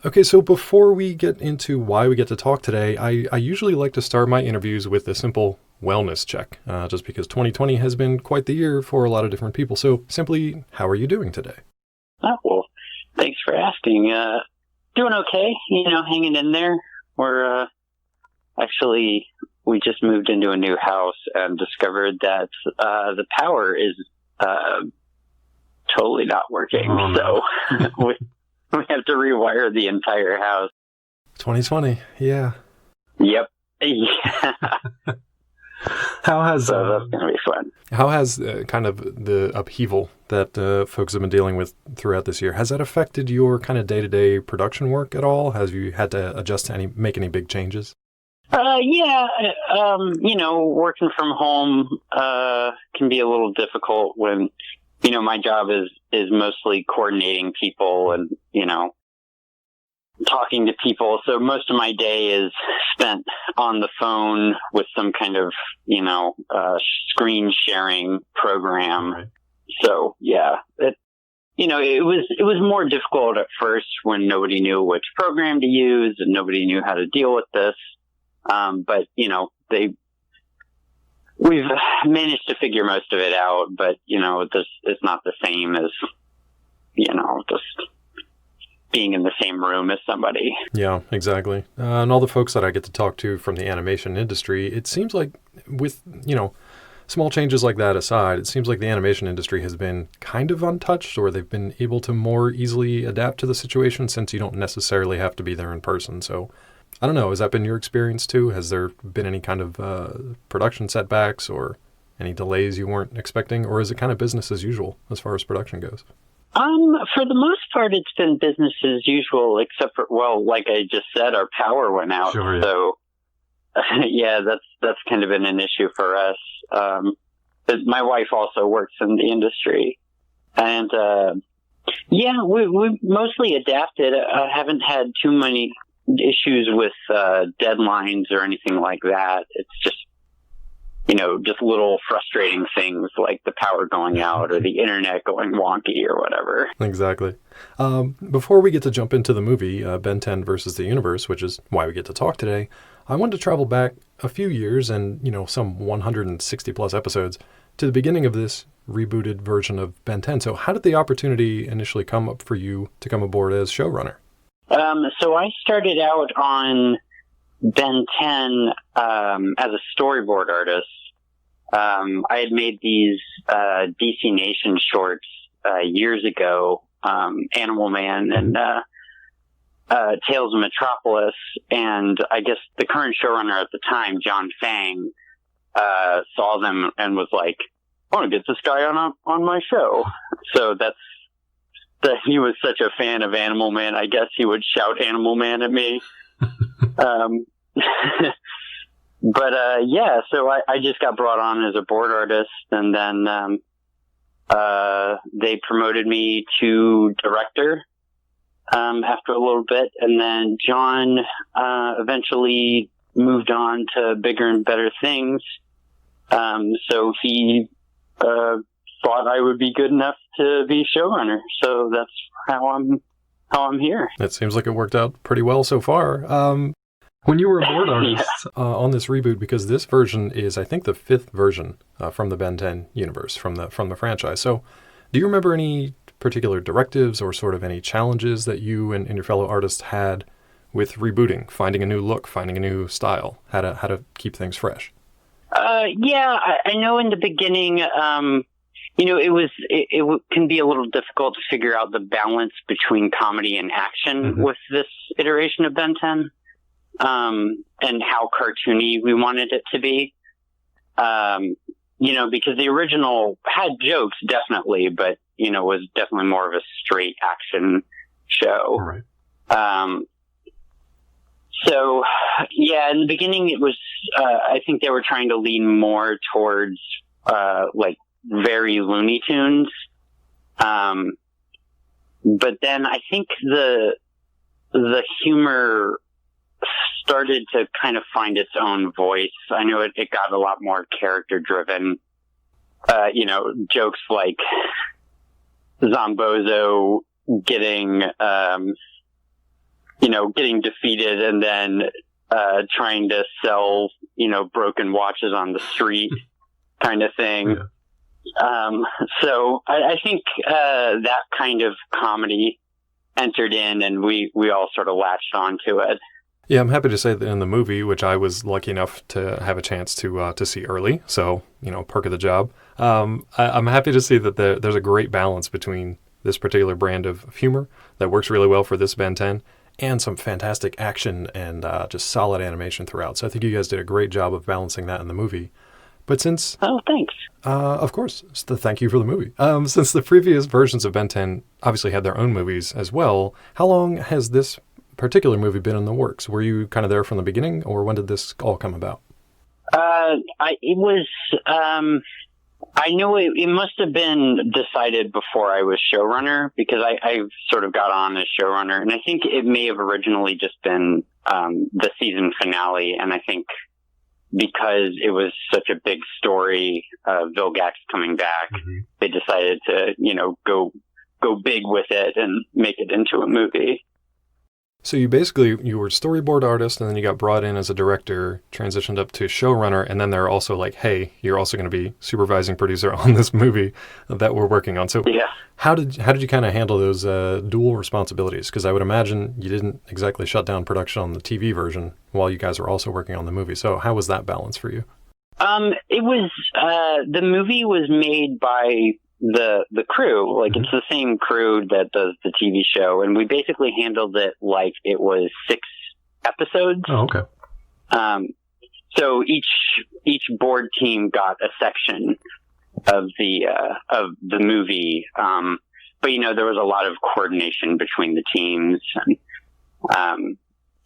Okay, so before we get into why we get to talk today, I usually like to start my interviews with a simple wellness check, just because 2020 has been quite the year for a lot of different people. So simply, how are you doing today? Oh, well, thanks for asking. Doing okay, hanging in there. We're we just moved into a new house and discovered that the power is totally not working. Oh, no. So we have to rewire the entire house. 2020, yeah. Yep. Yeah. How so that's going to be fun. How has kind of the upheaval that folks have been dealing with throughout this year, has that affected your kind of day-to-day production work at all? Have you had to adjust to make any big changes? Yeah. Working from home can be a little difficult when, my job is mostly coordinating people and, talking to people. So most of my day is spent on the phone with some kind of, screen sharing program. Right. So yeah, it was more difficult at first when nobody knew which program to use and nobody knew how to deal with this. But we've managed to figure most of it out, but it's not the same as, just being in the same room as somebody. Yeah, exactly. And all the folks that I get to talk to from the animation industry, it seems like with, small changes like that aside, it seems like the animation industry has been kind of untouched, or they've been able to more easily adapt to the situation since you don't necessarily have to be there in person. So I don't know, has that been your experience too? Has there been any kind of production setbacks or any delays you weren't expecting, or is it kind of business as usual as far as production goes? For the most part, it's been business as usual, except for, like I just said, our power went out. Sure, yeah. So, yeah, that's kind of been an issue for us. But my wife also works in the industry, and yeah, we mostly adapted. I haven't had too many issues with deadlines or anything like that. It's just just little frustrating things like the power going out or the internet going wonky or whatever. Exactly. Before we get to jump into the movie, Ben 10 versus the Universe, which is why we get to talk today, I wanted to travel back a few years and, some 160 plus episodes to the beginning of this rebooted version of Ben 10. So how did the opportunity initially come up for you to come aboard as showrunner? So I started out on Ben 10 as a storyboard artist. I had made these DC Nation shorts years ago, Animal Man and Tales of Metropolis, and I guess the current showrunner at the time, John Fang, saw them and was like, "I want to get this guy on my show." So he was such a fan of Animal Man, I guess he would shout Animal Man at me. But yeah, so I just got brought on as a board artist, and then they promoted me to director after a little bit, and then John eventually moved on to bigger and better things. So he thought I would be good enough to be showrunner. So that's how I'm here. It seems like it worked out pretty well so far. When you were a board artist on this reboot, because this version is, I think, the 5th version from the Ben 10 universe, from the franchise. So do you remember any particular directives or sort of any challenges that you and your fellow artists had with rebooting, finding a new look, finding a new style, how to keep things fresh? Yeah, I know in the beginning, it can be a little difficult to figure out the balance between comedy and action with this iteration of Ben 10. And how cartoony we wanted it to be. Because the original had jokes, definitely, but, was definitely more of a straight action show. Right. So, yeah, in the beginning it was, I think they were trying to lean more towards, very Looney Tunes. But then I think the humor started to kind of find its own voice. I know it got a lot more character driven. Jokes like Zombozo getting, getting defeated and then trying to sell, broken watches on the street kind of thing. Yeah. So I think that kind of comedy entered in, and we all sort of latched onto it. Yeah, I'm happy to say that in the movie, which I was lucky enough to have a chance to see early, so, perk of the job, I'm happy to see that there's a great balance between this particular brand of humor that works really well for this Ben 10 and some fantastic action and just solid animation throughout. So I think you guys did a great job of balancing that in the movie. But since... Oh, thanks. Of course. Thank you for the movie. Since the previous versions of Ben 10 obviously had their own movies as well, how long has this particular movie been in the works? Were you kind of there from the beginning, or when did this all come about? I know it must have been decided before I was showrunner, because I sort of got on as showrunner, and I think it may have originally just been the season finale, and I think because it was such a big story, Vilgax coming back, they decided to, go big with it and make it into a movie. So you were storyboard artist, and then you got brought in as a director, transitioned up to showrunner, and then they're also like, hey, you're also going to be supervising producer on this movie that we're working on. So yeah. How did you kind of handle those dual responsibilities? Because I would imagine you didn't exactly shut down production on the TV version while you guys were also working on the movie. So how was that balance for you? It was, the movie was made by the crew. Like, it's the same crew that does the TV show, and we basically handled it like it was 6 episodes. Oh, okay. So each board team got a section of the movie. But there was a lot of coordination between the teams, and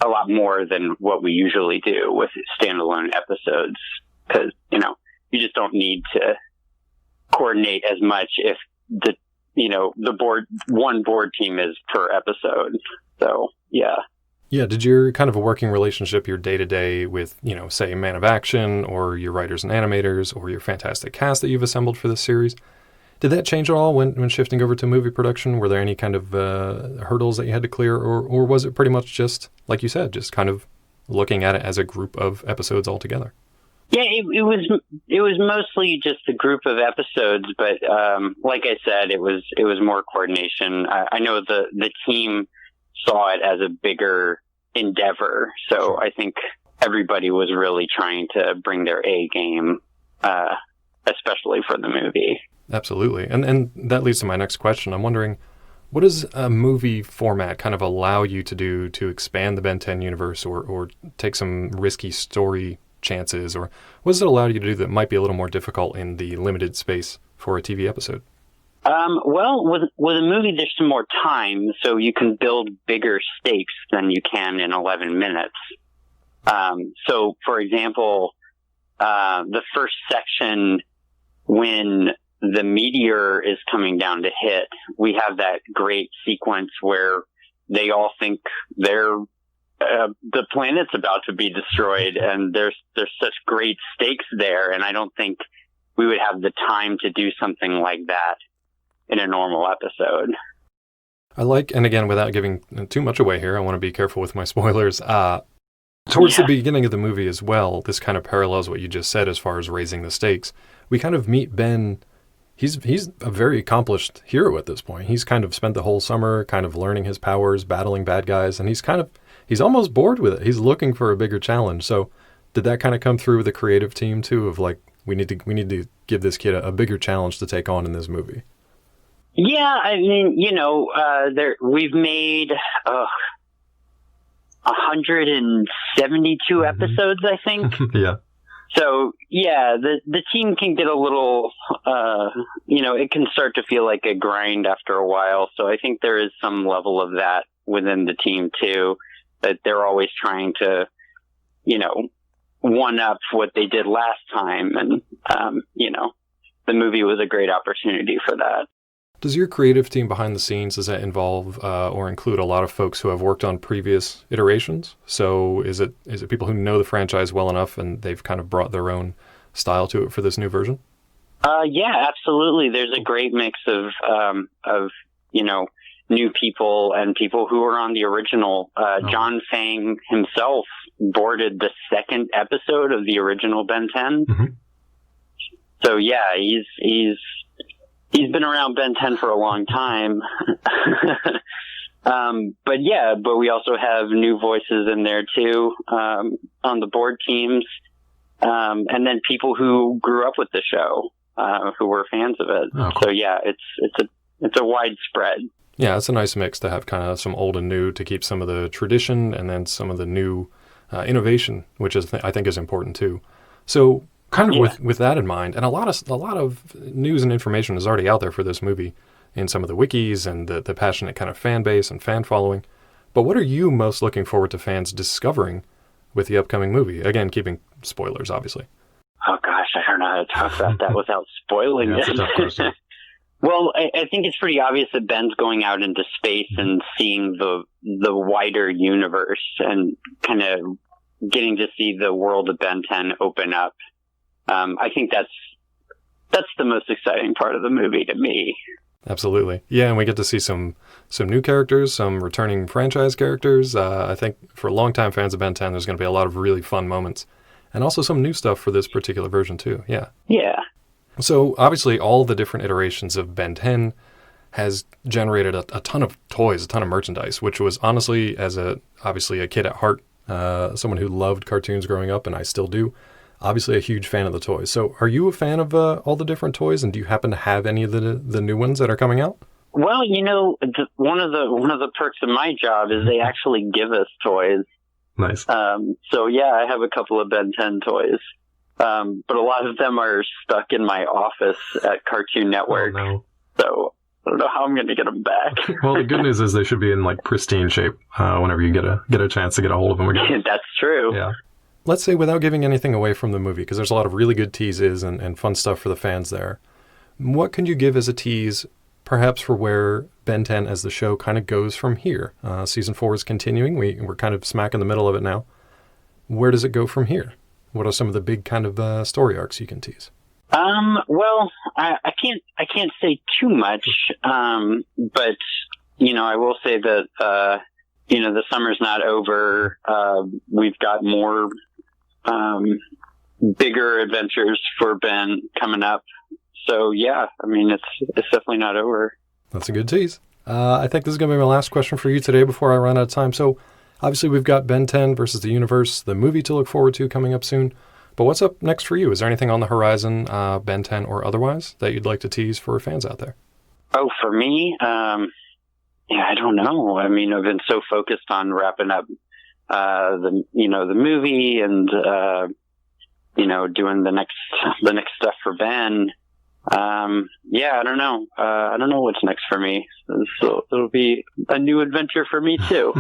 a lot more than what we usually do with standalone episodes, because you just don't need to coordinate as much if the one board team is per episode. So yeah. Did your kind of a working relationship, your day-to-day with say Man of Action, or your writers and animators, or your fantastic cast that you've assembled for this series, did that change at all when shifting over to movie production? Were there any kind of hurdles that you had to clear, or was it pretty much just, like you said, just kind of looking at it as a group of episodes altogether? Yeah, it was mostly just a group of episodes, but like I said, it was more coordination. I know the team saw it as a bigger endeavor, so I think everybody was really trying to bring their A game, especially for the movie. Absolutely, and that leads to my next question. I'm wondering, what does a movie format kind of allow you to do to expand the Ben 10 universe, or take some risky story chances, or what does it allow you to do that might be a little more difficult in the limited space for a TV episode? Well, with a movie, there's some more time, so you can build bigger stakes than you can in 11 minutes. So, for example, the first section, when the meteor is coming down to hit, we have that great sequence where they all think the planet's about to be destroyed, and there's such great stakes there, and I don't think we would have the time to do something like that in a normal episode. I like, and again, without giving too much away here, I want to be careful with my spoilers. Towards the beginning of the movie as well, this kind of parallels what you just said as far as raising the stakes. We kind of meet Ben. He's a very accomplished hero at this point. He's kind of spent the whole summer kind of learning his powers, battling bad guys, and he's almost bored with it. He's looking for a bigger challenge. So did that kind of come through with the creative team too, of like, we need to give this kid a bigger challenge to take on in this movie? Yeah, I mean, we've made 172 episodes, I think. Yeah. So, yeah, the team can get a little, it can start to feel like a grind after a while. So I think there is some level of that within the team, too, that they're always trying to, one up what they did last time. And, the movie was a great opportunity for that. Does your creative team behind the scenes, does that involve or include a lot of folks who have worked on previous iterations? So is it people who know the franchise well enough and they've kind of brought their own style to it for this new version? Yeah, absolutely. There's a great mix of new people and people who were on the original. John Fang himself boarded the second episode of the original Ben 10. Mm-hmm. So yeah, he's been around Ben 10 for a long time. But we also have new voices in there too, on the board teams. And then people who grew up with the show, who were fans of it. Oh, cool. So yeah, it's a widespread. Yeah, it's a nice mix to have kind of some old and new to keep some of the tradition and then some of the new innovation, which is I think is important too. So kind of with that in mind, and a lot of news and information is already out there for this movie in some of the wikis and the passionate kind of fan base and fan following. But what are you most looking forward to fans discovering with the upcoming movie? Again, keeping spoilers, obviously. Oh gosh, I don't know how to talk about that without spoiling That's a it. tough question. Well, I think it's pretty obvious that Ben's going out into space and seeing the wider universe and kind of getting to see the world of Ben 10 open up. I think that's the most exciting part of the movie to me. Absolutely. Yeah, and we get to see some new characters, some returning franchise characters. I think for longtime fans of Ben 10, there's going to be a lot of really fun moments. And also some new stuff for this particular version too. Yeah. Yeah. So obviously all the different iterations of Ben 10 has generated a ton of toys, a ton of merchandise, which was honestly, as obviously a kid at heart, someone who loved cartoons growing up, and I still do, obviously a huge fan of the toys. So are you a fan of all the different toys, and do you happen to have any of the new ones that are coming out? Well, one of the perks of my job is they actually give us toys. Nice. So yeah, I have a couple of Ben 10 toys. But a lot of them are stuck in my office at Cartoon Network. Oh, no. So I don't know how I'm going to get them back. Well, the good news is they should be in like pristine shape whenever you get a chance to get a hold of them again. That's true. Yeah. Let's say without giving anything away from the movie, because there's a lot of really good teases and fun stuff for the fans there. What can you give as a tease, perhaps for where Ben 10 as the show kind of goes from here? Season 4 is continuing. We're kind of smack in the middle of it now. Where does it go from here? What are some of the big kind of story arcs you can tease? Well, I can't say too much, but I will say that the summer's not over. We've got more bigger adventures for Ben coming up. So yeah, I mean it's definitely not over. That's a good tease. I think this is going to be my last question for you today before I run out of time. So obviously we've got Ben 10 versus the universe, the movie to look forward to coming up soon. But what's up next for you? Is there anything on the horizon, Ben 10 or otherwise, that you'd like to tease for fans out there? Oh, for me, I don't know. I mean, I've been so focused on wrapping up the movie and doing the next stuff for Ben. I don't know. I don't know what's next for me. So it'll be a new adventure for me too.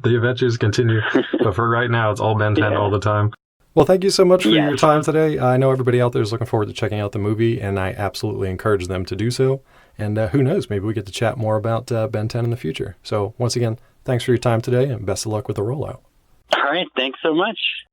The adventures continue, but for right now, it's all Ben 10 all the time. Well, thank you so much for your time today. I know everybody out there is looking forward to checking out the movie, and I absolutely encourage them to do so. And who knows, maybe we get to chat more about Ben 10 in the future. So once again, thanks for your time today, and best of luck with the rollout. All right, thanks so much.